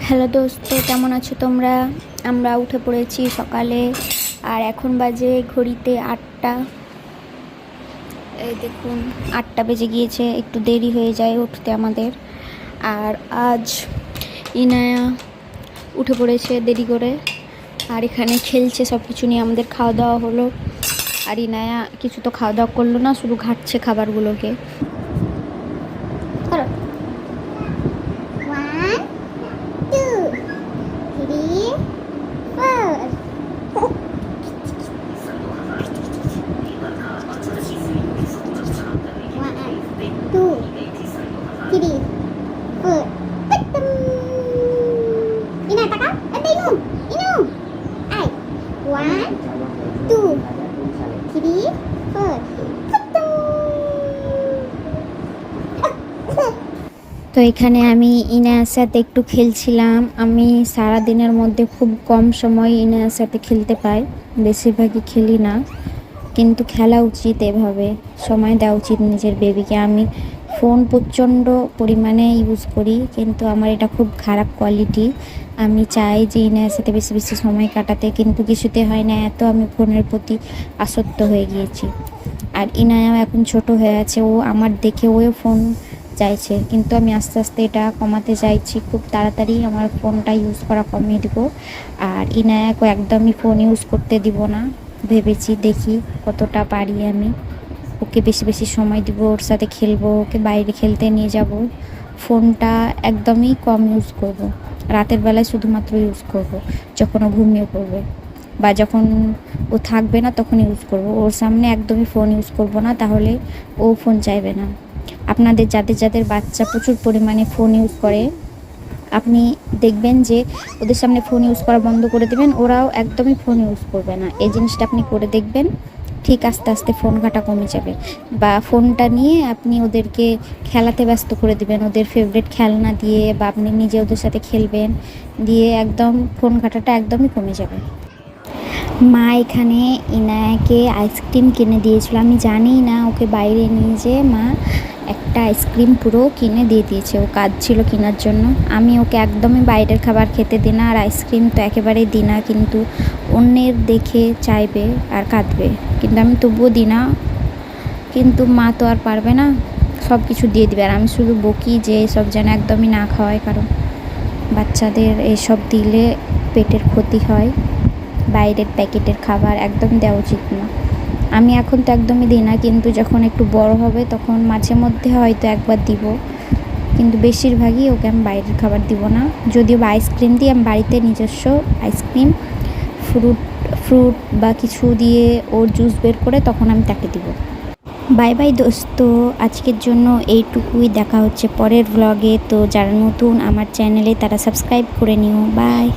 Hello দোস্ত, কেমন আছো তোমরা? আমরা উঠে পড়েছি সকালে, আর এখন বাজে ঘড়িতে 8টা। এই দেখুন, 8টা বেজে গিয়েছে, একটু দেরি হয়ে যায় উঠতে আমাদের। আর আজ ইনায়া উঠে পড়েছে দেরি করে, আর এখানে খেলছে, সব কিছু নিয়ে আমাদের খাওয়া দাওয়া হলো। আর ইনায়া কিছু তো খাওয়া দাওয়া করলো না, শুধু ঘাটছে খাবারগুলোকে। তো এখানে আমি ইনায়ার সাথে একটু খেলছিলাম। আমি সারা দিনের মধ্যে খুব কম সময় ইনায়ার সাথে খেলতে পাই, বেশিরভাগই খেলি না, কিন্তু খেলা উচিত, এভাবে সময় দেওয়া উচিত নিজের বেবিকে। আমি ফোন প্রচণ্ড পরিমাণে ইউজ করি, কিন্তু আমার এটা খুব খারাপ কোয়ালিটি। আমি চাই যে ইনায়ার সাথে বেশি বেশি সময় কাটাতে, কিন্তু কিছুতে হয় না, এত আমি ফোনের প্রতি আসক্ত হয়ে গিয়েছি। আর ইনায়াও এখন ছোট হয়ে আছে, ও আমার দেখে ওও ফোন চাইছে, কিন্তু আমি আস্তে আস্তে এটা কমাতে চাইছি। খুব তাড়াতাড়ি আমার ফোনটা ইউজ করা কমিয়ে দেবো। আর ইনায়াকে একদমই ফোন ইউজ করতে দিব না ভেবেছি, দেখি কতটা পারি। আমি ওকে বেশি বেশি সময় দিব, ওর সাথে খেলবো, ওকে বাইরে খেলতে নিয়ে যাব। ফোনটা একদমই কম ইউজ করব, রাতের বেলায় শুধুমাত্র ইউজ করব যখন ও ঘুমিয়ে পড়বে, বা যখন ও থাকবে না তখন ইউজ করব। ওর সামনে একদমই ফোন ইউজ করব না, তাহলে ও ফোন চাইবে না। আপনাদের যাদের যাদের বাচ্চা প্রচুর পরিমাণে ফোন ইউজ করে, আপনি দেখবেন যে ওদের সামনে ফোন ইউজ করা বন্ধ করে দেবেন, ওরাও একদমই ফোন ইউজ করবে না। এই জিনিসটা আপনি করে দেখবেন, ঠিক আস্তে আস্তে ফোন ঘাটা কমে যাবে। বা ফোনটা নিয়ে আপনি ওদেরকে খেলাতে ব্যস্ত করে দেবেন, ওদের ফেভারিট খেলনা দিয়ে, বা আপনি নিজে ওদের সাথে খেলবেন, দিয়ে একদম ফোন ঘাটাটা একদমই কমে যাবে। মা এখানে ইনায়াকে আইসক্রিম কিনে দিয়েছিল, আমি জানি না, ওকে বাইরে নিয়ে যেয়ে মা একটা আইসক্রিম পুরো কিনে দিয়ে দিয়েছে। ও কাঁদছিল কেনার জন্য। আমি ওকে একদমই বাইরের খাবার খেতে দিই না, আর আইসক্রিম তো একেবারেই দিই না, কিন্তু অন্যের দেখে চাইবে আর কাঁদবে, কিন্তু আমি তবুও দিই না। কিন্তু মা তো আর পারবে না, সব কিছু দিয়ে দিবে, আর আমি শুধু বকি যে এসব যেন একদমই না খাওয়ায়, কারণ বাচ্চাদের এসব দিলে পেটের ক্ষতি হয়। বাইরের প্যাকেটের খাবার একদম দেওয়া উচিত না। আমি এখন তো একদমই দিই না, কিন্তু যখন একটু বড় হবে তখন মাঝে মধ্যে হয়তো একবার দিব, কিন্তু বেশিরভাগই ওকে আমি বাইরের খাবার দিব না। যদিও বা আইসক্রিম দিই, আমি বাড়িতে নিজস্ব আইসক্রিম, ফ্রুট বা কিছু দিয়ে ওর জুস বের করে তখন আমি তাকে দিব। বাই বাই দোস্ত, আজকের জন্য এইটুকুই। দেখা হচ্ছে পরের ব্লগে। তো যারা নতুন আমার চ্যানেলে তারা সাবস্ক্রাইব করে নিও। বাই।